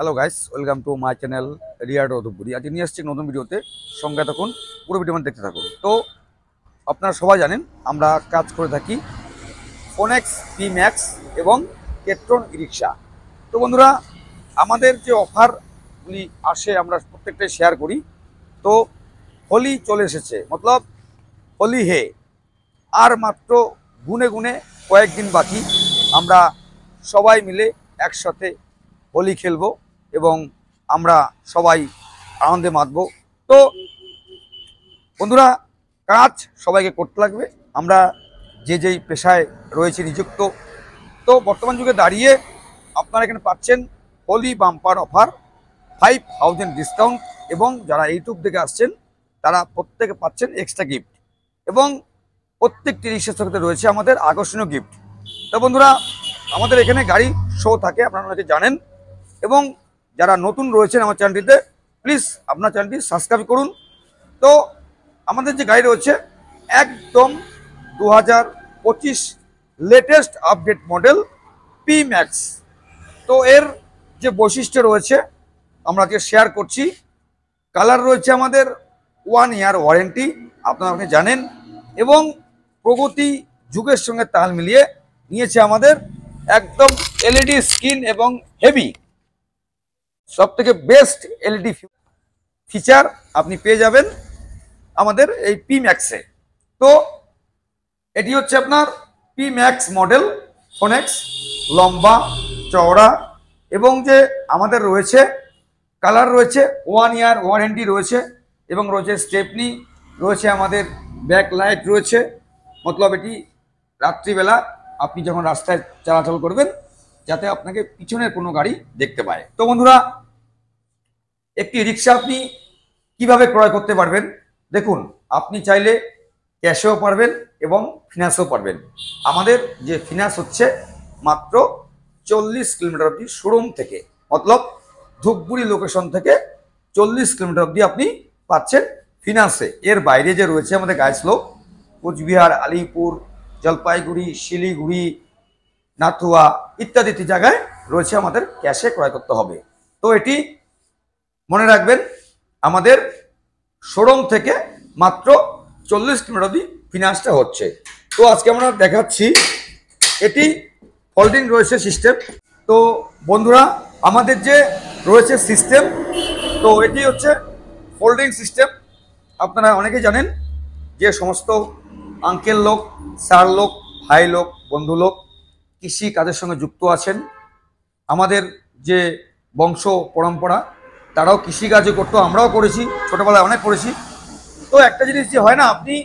Hello guys, welcome to my channel রিয়ার্ড Dhupguri. আজকে নিয়ে আসছি নতুন ভিডিওতে, সঙ্গে থাকুন, পুরো ভিডিও দেখতে থাকুন। তো আপনারা সবাই জানেন আমরা কাজ করে থাকি ফোনেক্স পি ম্যাক্স এবং কেট্রন ই রিক্সা। তো বন্ধুরা, আমাদের যে অফারগুলি আসে আমরা প্রত্যেকটাই শেয়ার করি। তো হোলি চলে এসেছে, মতলব হোলি হে, আর মাত্র গুনে গুনে কয়েকদিন বাকি। আমরা সবাই মিলে একসাথে হোলি খেলবো এবং আমরা সবাই আনন্দে মাতবো। তো বন্ধুরা, কাজ সবাইকে করতে লাগবে। আমরা যে যেই পেশায় রয়েছে নিযুক্ত, তো বর্তমান যুগে দাঁড়িয়ে আপনারা এখানে পাচ্ছেন হোলি বাম্পার অফার, 5000 ডিসকাউন্ট, এবং যারা ইউটিউব থেকে আসছেন তারা প্রত্যেকে পাচ্ছেন এক্সট্রা গিফট, এবং প্রত্যেকটি রিক্সার সাথে রয়েছে আমাদের আকর্ষণীয় গিফট। তো বন্ধুরা, আমাদের এখানে গাড়ি শো থাকে, আপনারা অনেকে জানেন, এবং যারা নতুন রয়েছেন আমার চ্যানেলটিতে, প্লিজ আপনার চ্যানেলটি সাবস্ক্রাইব করুন। তো আমাদের যে গাড়ি রয়েছে একদম 2025 latest update model P max. তো এর যে বৈশিষ্ট্য রয়েছে আমরা আজকে শেয়ার করছি। কালার রয়েছে আমাদের 1 ইয়ার ওয়ারেন্টি, আপনারা আপনি জানেন, এবং প্রগতি যুগের সঙ্গে তাল মিলিয়ে নিয়েছে আমাদের একদম এলইডি স্ক্রিন এবং হেভি, সব থেকে বেস্ট এলইডি ফিচার আপনি পেয়ে যাবেন আমাদের এই পি ম্যাক্সে। তো এটি হচ্ছে আপনার পি ম্যাক্স মডেল ফোনেক্স, লম্বা চওড়া, এবং যে আমাদের রয়েছে কালার রয়েছে 1 ইয়ার ওয়ারেন্টি রয়েছে, এবং রয়েছে স্টেপনি রয়েছে, আমাদের ব্যাক লাইট রয়েছে, মতলব এটি রাত্রিবেলা আপনি যখন রাস্তায় চলাচল করবেন যাতে আপনাকে পিছনের কোনো গাড়ি দেখতে পায়। তো বন্ধুরা, একটি রিক্সা আপনি কিভাবে ক্রয় করতে পারবেন দেখুন। আপনি চাইলে ক্যাশেও পারবেন এবং ফিনান্সও পারবেন। আমাদের যে ফিনান্স হচ্ছে মাত্র 40 কিলোমিটার অবধি শোরুম থেকে, মতলব ধূপগুড়ি লোকেশন থেকে 40 কিলোমিটার অবধি আপনি পাচ্ছেন ফিনান্সে। এর বাইরে যে রয়েছে আমাদের গাইসলোক, কোচবিহার, আলিপুর, জলপাইগুড়ি, শিলিগুড়ি, নাথুয়া ইত্যাদি জায়গায় রয়েছে আমাদের ক্যাশে ক্রয় করতে হবে। তো এটি মনে রাখবেন, আমাদের শোরুম থেকে মাত্র 40 কিলোমিটার অবধি ফিনান্সটা হচ্ছে। তো আজকে আমরা দেখাচ্ছি, এটি ফোল্ডিং রয়েছে সিস্টেম। তো বন্ধুরা, আমাদের যে রয়েছে সিস্টেম, তো এটি হচ্ছে ফোল্ডিং সিস্টেম। আপনারা অনেকেই জানেন যে সমস্ত আঙ্কেল লোক, স্যার লোক, ভাই লোক, বন্ধু লোক কৃষি কাজের সঙ্গে যুক্ত আছেন, আমাদের যে বংশ পরম্পরা তারাও কৃষিকাজও করতো, আমরাও করেছি, ছোটোবেলায় অনেক করেছি। তো একটা জিনিস যে হয় না, আপনি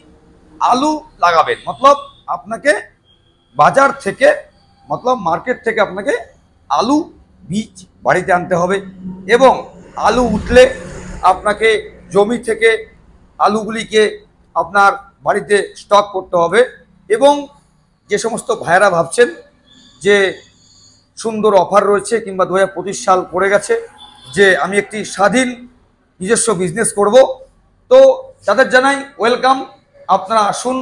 আলু লাগাবেন, মতলব আপনাকে বাজার থেকে, মতলব মার্কেট থেকে আপনাকে আলু বীজ বাড়িতে আনতে হবে, এবং আলু উঠলে আপনাকে জমি থেকে আলুগুলিকে আপনার বাড়িতে স্টক করতে হবে। এবং যে সমস্ত ভাইয়েরা ভাবছেন যে সুন্দর অফার রয়েছে, কিংবা 2025 সাল পড়ে গেছে যে আমি একটি স্বাধীন নিজস্ব বিজনেস করব, তো তাদের জানাই ওয়েলকাম। আপনারা আসুন,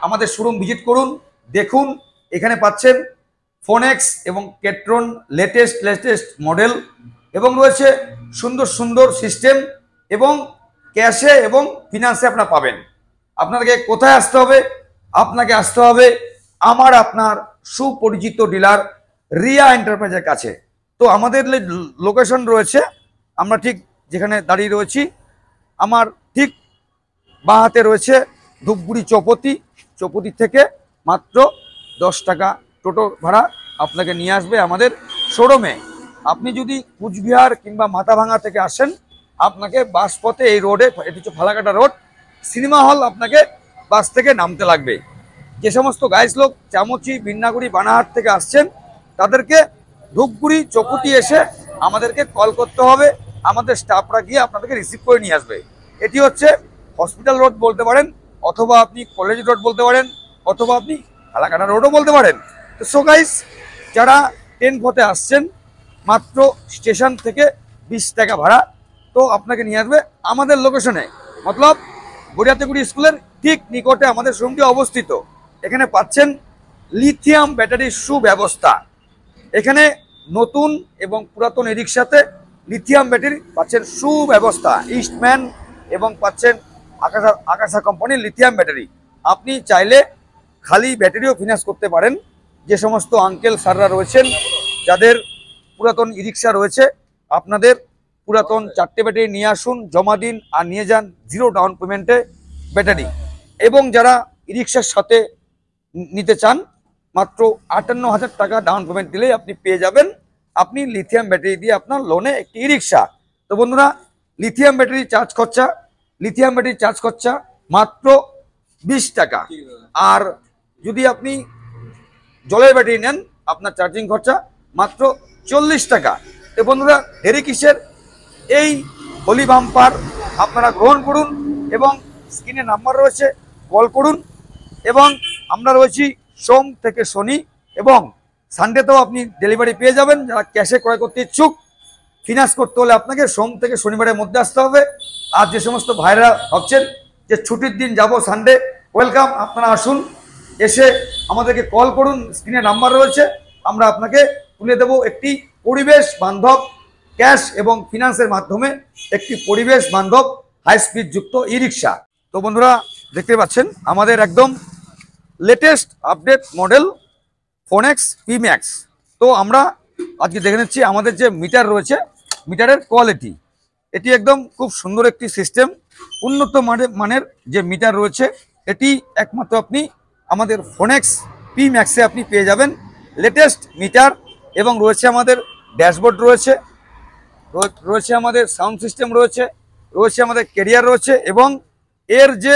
আমাদের শোরুম ভিজিট করুন, দেখুন। এখানে পাচ্ছেন ফোনেক্স এবং কেট্রন লেটেস্ট মডেল, এবং রয়েছে সুন্দর সুন্দর সিস্টেম, এবং ক্যাশে এবং ফিনান্সে আপনারা পাবেন। আপনাকে কোথায় আসতে হবে? আপনাকে আসতে হবে আমার আপনার সুপরিচিত ডিলার রিয়া এন্টারপ্রাইজের কাছে। তো আমাদের লোকেশন রয়েছে, আমরা ঠিক যেখানে দাঁড়িয়ে রয়েছি, আমার ঠিক বাঁ হাতে রয়েছে ধূপগুড়ি চৌপতি থেকে মাত্র 10 টাকা টোটো ভাড়া আপনাকে নিয়ে আসবে আমাদের শোরুমে। আপনি যদি কুচবিহার কিংবা মাথাভাঙা থেকে আসেন, আপনাকে বাস পথে এই রোডে, এটি হচ্ছে ফালাকাটা রোড, সিনেমা হল, আপনাকে বাস থেকে নামতে লাগবে। যে সমস্ত গাইস লোক চামচি, বিন্নাগুড়ি, বানাহাট থেকে আসছেন তাদেরকে ধূপগুড়ি চৌপতি এসে আমাদেরকে কল করতে হবে, আমাদের স্টাফরা গিয়ে আপনাদেরকে রিসিভ করে নিয়ে আসবে। এটি হচ্ছে হসপিটাল রোড বলতে পারেন, অথবা আপনি কলেজ রোড বলতে পারেন, অথবা আপনি ফালাকাটা রোডও বলতে পারেন। তো সো গাইস, যারা ট্রেন পথে আসছেন, মাত্র স্টেশন থেকে 20 টাকা ভাড়া, তো আপনাকে নিয়ে আসবে আমাদের লোকেশনে, মতলব গড়িয়াতেগুড়ি স্কুলের ঠিক নিকটে আমাদের শোরুমটি অবস্থিত। এখানে পাচ্ছেন লিথিয়াম ব্যাটারির সুব্যবস্থা। এখানে নতুন এবং পুরাতন ই রিক্সাতে লিথিয়াম ব্যাটারি পাচ্ছেন সুব্যবস্থা ইস্টম্যান এবং পাচ্ছেন আকাশা কোম্পানির লিথিয়াম ব্যাটারি। আপনি চাইলে খালি ব্যাটারিও ফিনান্স করতে পারেন। যে সমস্ত আঙ্কেল স্যাররা রয়েছেন যাদের পুরাতন ই রিক্সা রয়েছে, আপনাদের পুরাতন 4টে ব্যাটারি নিয়ে আসুন, জমা দিন আর নিয়ে যান 0 ডাউন পেমেন্টে ব্যাটারি। এবং যারা ই রিক্সার সাথে নিতে চান, মাত্র 58,000 টাকা ডাউন পেমেন্ট দিলেই আপনি পেয়ে যাবেন আপনি লিথিয়াম ব্যাটারি দিয়ে আপনার লোনে একটি ই রিক্সা। তো বন্ধুরা, লিথিয়াম ব্যাটারি চার্জ খরচা মাত্র 20 টাকা। আর যদি আপনি জলের ব্যাটারি নেন, আপনার চার্জিং খরচা মাত্র 40 টাকা। তো বন্ধুরা, দেরি কিসের? এই হোলি বাম্পার আপনারা গ্রহণ করুন এবং স্ক্রিনে নাম্বার রয়েছে, কল করুন। এবং আমরা রয়েছি সোম থেকে শনি এবং সানডেতেও আপনি ডেলিভারি পেয়ে যাবেন। যারা ক্যাশে ক্রয় করতে ইচ্ছুক, ফিনান্স করতে হলে আপনাকে সোম থেকে শনিবারের মধ্যে আসতে হবে। আর যে সমস্ত ভাইরা ভাবছেন যে ছুটির দিন যাব সানডে, ওয়েলকাম, আপনারা আসুন, এসে আমাদেরকে কল করুন, স্ক্রিনে নাম্বার রয়েছে, আমরা আপনাকে তুলে দেব একটি পরিবেশ বান্ধব ক্যাশ এবং ফিনান্সের মাধ্যমে একটি পরিবেশ বান্ধব হাই স্পিড যুক্ত ই রিক্সা। তো বন্ধুরা, দেখতে পাচ্ছেন আমাদের একদম latest update model phonics P max. তো আমরা আজকে দেখে নিচ্ছি আমাদের যে মিটার রয়েছে, মিটারের কোয়ালিটি। এটি একদম খুব সুন্দর একটি সিস্টেম, উন্নত মানের যে মিটার রয়েছে এটি একমাত্র আপনি আমাদের ফোনেক্স পি ম্যাক্সে আপনি পেয়ে যাবেন। লেটেস্ট মিটার এবং রয়েছে আমাদের ড্যাশবোর্ড রয়েছে আমাদের সাউন্ড সিস্টেম রয়েছে আমাদের ক্যারিয়ার রয়েছে এবং এর যে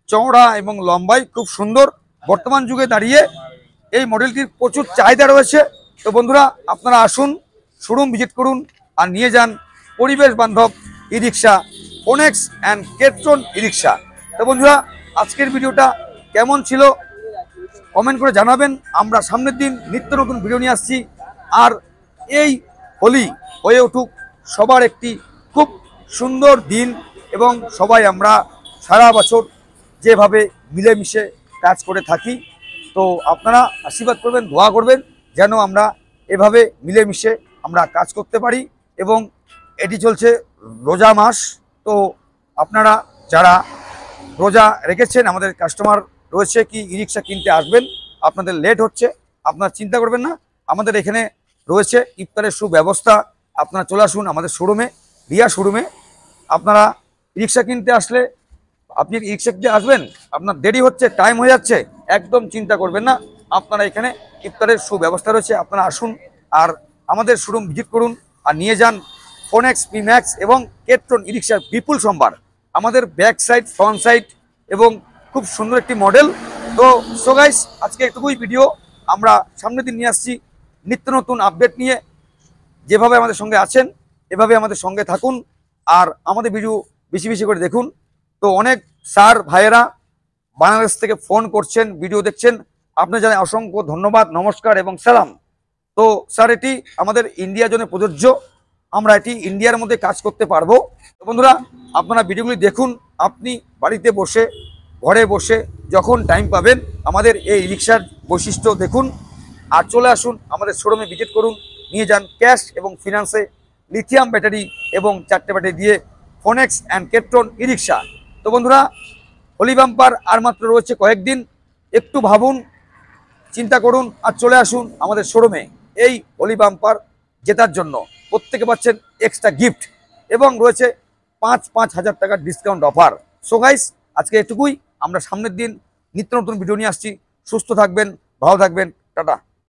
চওড়া এবং লম্বাই খুব সুন্দর। বর্তমান যুগে দাঁড়িয়ে এই মডেলটির প্রচুর চাহিদা রয়েছে। তো বন্ধুরা, আপনারা আসুন, শোরুম ভিজিট করুন আর নিয়ে যান পরিবেশ বান্ধব ই রিক্সা ফোনেক্স অ্যান্ড কেট্রন ই রিক্সা। তো বন্ধুরা, আজকের ভিডিওটা কেমন ছিল কমেন্ট করে জানাবেন। আমরা সামনের দিন নিত্য নতুন ভিডিও নিয়ে আসছি। আর এই হোলি হয়ে উঠুক সবার একটি খুব সুন্দর দিন এবং সবাই আমরা সারা বছর যেভাবে মিলেমিশে কাজ করে থাকি, তো আপনারা আশীর্বাদ করবেন, দোয়া করবেন যেন আমরা এভাবে মিলেমিশে আমরা কাজ করতে পারি। এবং এটি চলছে রোজা মাস, তো আপনারা যারা রোজা রেখেছেন, আমাদের কাস্টমার রয়েছে কি ই রিক্সা কিনতে আসবেন, আপনাদের লেট হচ্ছে, আপনারা চিন্তা করবেন না, আমাদের এখানে রয়েছে ইফতারের সুব্যবস্থা। আপনারা চলে আসুন আমাদের শোরুমে, রিয়া শোরুমে। আপনারা রিক্সা কিনতে আসলে আপনি রিক্সা কিনতে আসবেন, আপনার দেরি হচ্ছে, টাইম হয়ে যাচ্ছে, একদম চিন্তা করবেন না, আপনারা এখানে ইফতারের সুব্যবস্থা রয়েছে। আপনারা আসুন আর আমাদের শোরুম ভিজিট করুন আর নিয়ে যান ফোনেক্স পি ম্যাক্স এবং কেট্রন ই রিক্সার বিপুল সম্ভার। আমাদের ব্যাক সাইড, ফ্রন্ট সাইড এবং খুব সুন্দর একটি মডেল। তো সো গাইস, আজকে একটুকুই ভিডিও, আমরা সামনের দিন নিয়ে আসছি নিত্য নতুন আপডেট নিয়ে। যেভাবে আমাদের সঙ্গে আছেন এভাবে আমাদের সঙ্গে থাকুন আর আমাদের ভিডিও বেশি বেশি করে দেখুন। তো অনেক স্যার ভাইয়েরা বাংলাদেশ থেকে ফোন করছেন, ভিডিও দেখছেন, আপনার জানাই অসংখ্য ধন্যবাদ, নমস্কার এবং সালাম। তো স্যার, এটি আমাদের ইন্ডিয়ার জন্য প্রযোজ্য, আমরা এটি ইন্ডিয়ার মধ্যে কাজ করতে পারবো। তো বন্ধুরা, আপনারা ভিডিওগুলি দেখুন, আপনি বাড়িতে বসে, ঘরে বসে যখন টাইম পাবেন আমাদের এই রিক্সার বৈশিষ্ট্য দেখুন আর চলে আসুন আমাদের শোরুমে ভিজিট করুন, নিয়ে যান ক্যাশ এবং ফিনান্সে লিথিয়াম ব্যাটারি এবং 4টে ব্যাটারি দিয়ে ফোনেক্স অ্যান্ড কেট্রন ই রিক্সা। তো বন্ধুরা, হোলি বাম্পার আর মাত্র রয়েছে কয়েকদিন, একটু ভাবুন, চিন্তা করুন আর চলে আসুন আমাদের শোরুমে এই হোলি বাম্পার জেতার জন্য। প্রত্যেকে পাচ্ছেন এক্সট্রা গিফট এবং রয়েছে 5,000 টাকার ডিসকাউন্ট অফার। সো গাইস, আজকে এটুকুই, আমরা সামনের দিন নিত্য নতুন ভিডিও নিয়ে আসছি। সুস্থ থাকবেন, ভালো থাকবেন, টাটা।